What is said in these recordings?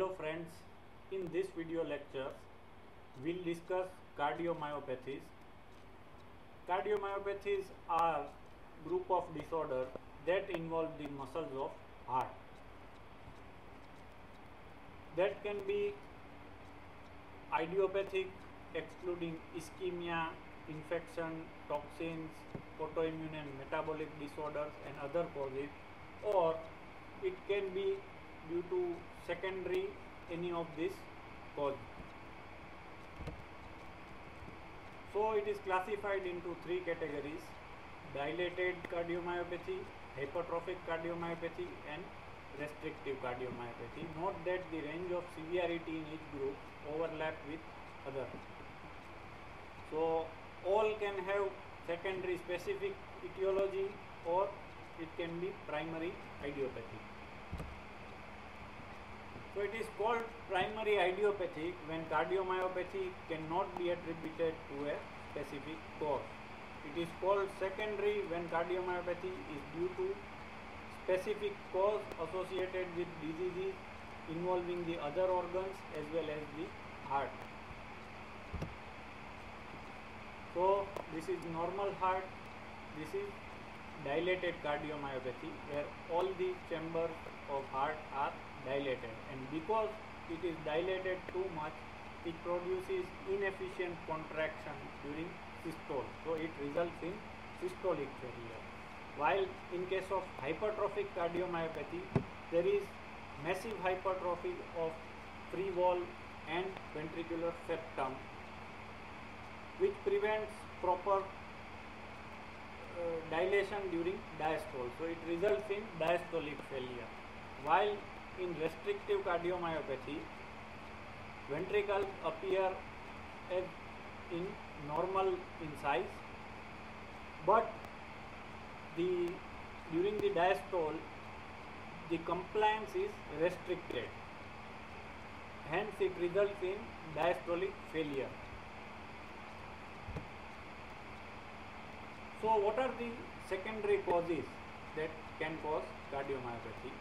Hello friends, in this video lecture we'll discuss cardiomyopathies. Cardiomyopathies are group of disorders that involve the muscles of heart. That can be idiopathic, excluding ischemia, infection, toxins, autoimmune and metabolic disorders and other causes, or it can be due to secondary any of this cause. So it is classified into three categories: dilated cardiomyopathy, hypertrophic cardiomyopathy and restrictive cardiomyopathy. Note that the range of severity in each group overlap with other. So all can have secondary specific etiology or it can be primary idiopathy. So it is called primary idiopathic when cardiomyopathy cannot be attributed to a specific cause. It is called secondary when cardiomyopathy is due to specific cause associated with diseases involving the other organs as well as the heart. So this is normal heart, this is dilated cardiomyopathy where all the chambers of heart are dilated, and because it is dilated too much it produces inefficient contraction during systole, so it results in systolic failure. While in case of hypertrophic cardiomyopathy there is massive hypertrophy of free wall and ventricular septum which prevents proper dilation during diastole, so it results in diastolic failure. While in restrictive cardiomyopathy, ventricles appear as in normal in size, but during the diastole the compliance is restricted, hence it results in diastolic failure. So what are the secondary causes that can cause cardiomyopathy?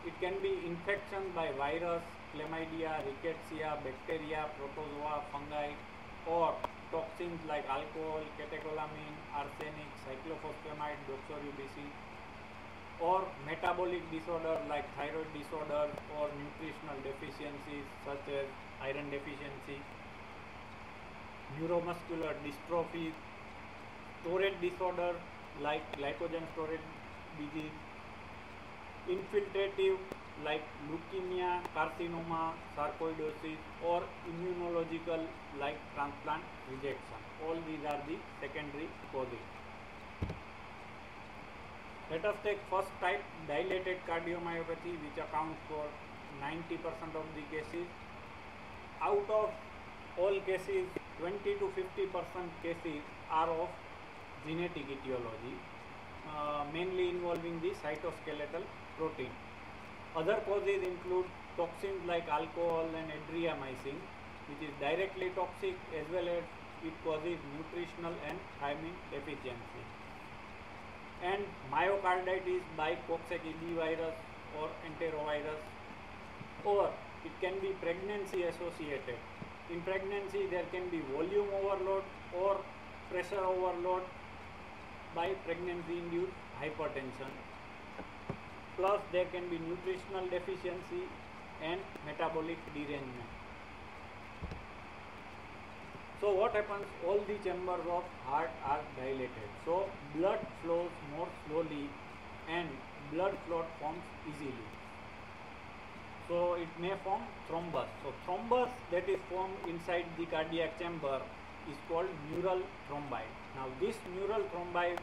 It can be infection by virus, chlamydia, rickettsia, bacteria, protozoa, fungi, or toxins like alcohol, catecholamine, arsenic, cyclophosphamide, doxorubicin, or metabolic disorder like thyroid disorder or nutritional deficiencies such as iron deficiency, neuromuscular dystrophy, storage disorder like glycogen storage disease, infiltrative like leukemia, carcinoma, sarcoidosis, or immunological like transplant rejection. All these are the secondary causes. Let us take first type, dilated cardiomyopathy, which accounts for 90% of the cases. Out of all cases, 20 to 50% cases are of genetic etiology, mainly involving the cytoskeletal protein. Other causes include toxins like alcohol and adriamycin, which is directly toxic, as well as it causes nutritional and thiamine deficiency. And myocarditis by Coxsackie virus or enterovirus, or it can be pregnancy associated. In pregnancy there can be volume overload or pressure overload by pregnancy induced hypertension, plus there can be nutritional deficiency and metabolic derangement. So what happens? All the chambers of heart are dilated, so blood flows more slowly and blood clot forms easily. So it may form thrombus. So thrombus that is formed inside the cardiac chamber is called mural thrombi. Now this mural thrombi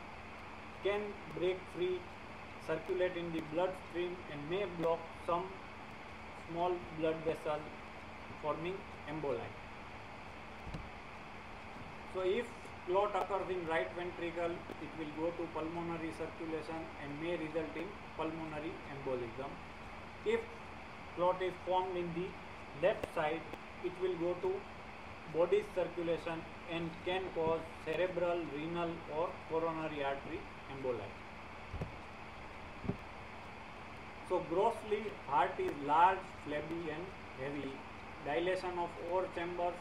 can break free, circulate in the bloodstream and may block some small blood vessels, forming emboli. So if clot occurs in right ventricle, it will go to pulmonary circulation and may result in pulmonary embolism. If clot is formed in the left side, it will go to body circulation and can cause cerebral, renal or coronary artery emboli. So grossly, heart is large, flabby and heavy. Dilation of all chambers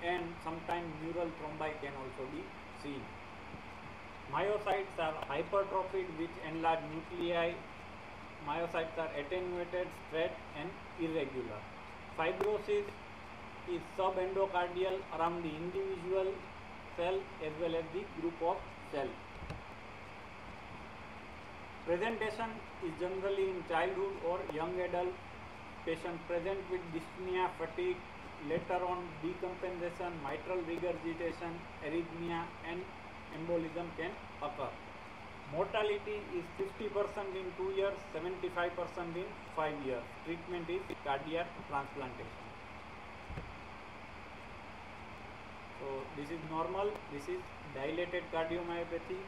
and sometimes neural thrombi can also be seen. Myocytes are hypertrophied with enlarged nuclei. Myocytes are attenuated, straight and irregular. Fibrosis is subendocardial around the individual cell as well as the group of cells. Presentation is generally in childhood or young adult. Patient present with dyspnea, fatigue, later on decompensation, mitral regurgitation, arrhythmia and embolism can occur. Mortality is 50% in 2 years, 75% in 5 years. Treatment is cardiac transplantation. So this is normal, this is dilated cardiomyopathy.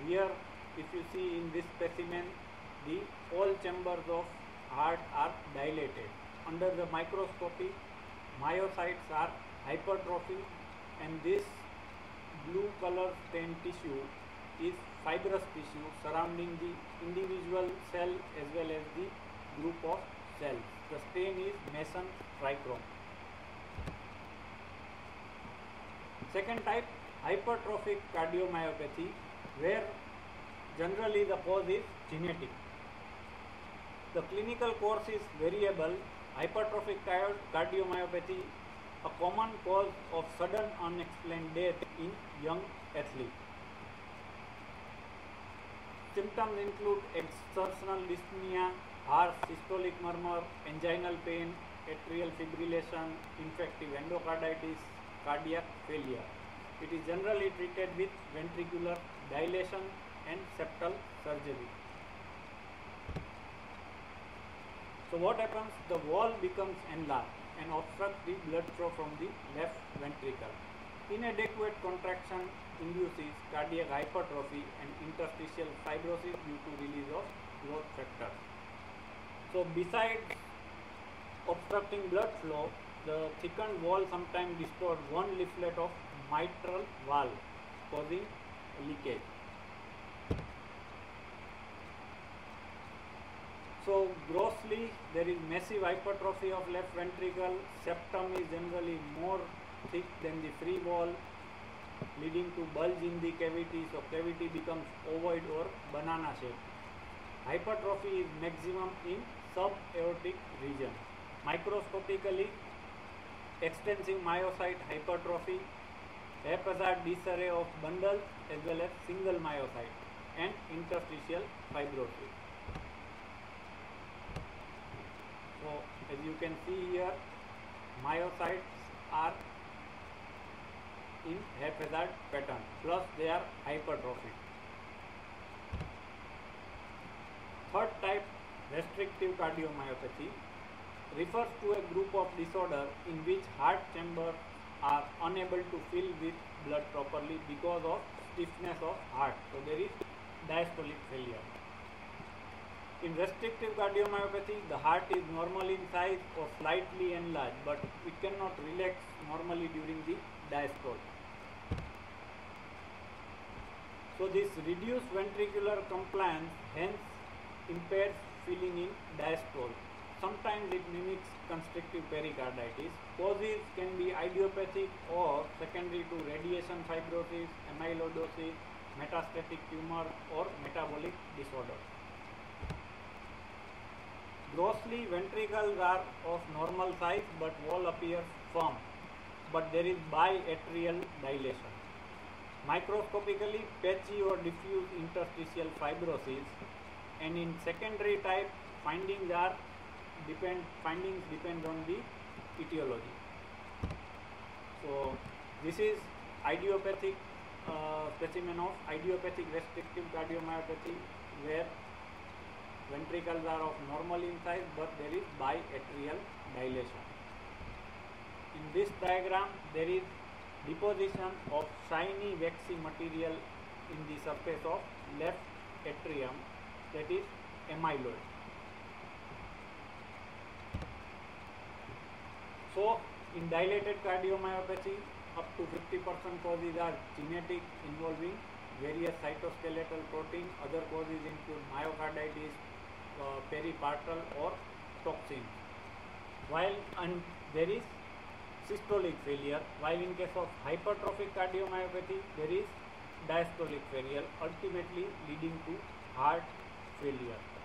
Here if you see in this specimen, the all chambers of heart are dilated. Under the microscopy, myocytes are hypertrophied and this blue color stained tissue is fibrous tissue surrounding the individual cell as well as the group of cells. The stain is Mason trichrome. Second type, hypertrophic cardiomyopathy, where generally the cause is genetic. The clinical course is variable. Hypertrophic cardiomyopathy, a common cause of sudden unexplained death in young athletes. Symptoms include exertional dyspnea, harsh systolic murmur, anginal pain, atrial fibrillation, infective endocarditis, cardiac failure. It is generally treated with ventricular dilation and septal surgery. So what happens? The wall becomes enlarged and obstructs the blood flow from the left ventricle. Inadequate contraction induces cardiac hypertrophy and interstitial fibrosis due to release of growth factors. So besides obstructing blood flow, the thickened wall sometimes distorts one leaflet of mitral valve, causing leakage. So grossly, there is massive hypertrophy of left ventricle. Septum is generally more thick than the free wall, leading to bulge in the cavity. So cavity becomes ovoid or banana shaped. Hypertrophy is maximum in subaortic region. Microscopically, extensive myocyte hypertrophy, haphazard disarray of bundles as well as single myocyte and interstitial fibrosis. So as you can see here, myocytes are in haphazard pattern, plus they are hypertrophic. Third type, restrictive cardiomyopathy, refers to a group of disorder in which heart chambers are unable to fill with blood properly because of stiffness of heart. So there is diastolic failure. In restrictive cardiomyopathy, the heart is normal in size or slightly enlarged, but it cannot relax normally during the diastole. So this reduced ventricular compliance hence impairs filling in diastole. Sometimes it mimics constrictive pericarditis. Causes can be idiopathic or secondary to radiation fibrosis, amyloidosis, metastatic tumor or metabolic disorder. Grossly, ventricles are of normal size but wall appears firm, but there is biatrial dilation. Microscopically, patchy or diffuse interstitial fibrosis, and in secondary type, findings depend on the etiology. So this is idiopathic specimen of idiopathic restrictive cardiomyopathy, where ventricles are of normal in size but there is biatrial dilation. In this diagram, there is deposition of shiny waxy material in the surface of left atrium, that is amyloid. So in dilated cardiomyopathy, up to 50% causes are genetic, involving various cytoskeletal protein. Other causes include myocarditis, peripartal or toxins. While there is systolic failure, while in case of hypertrophic cardiomyopathy there is diastolic failure, ultimately leading to heart failure.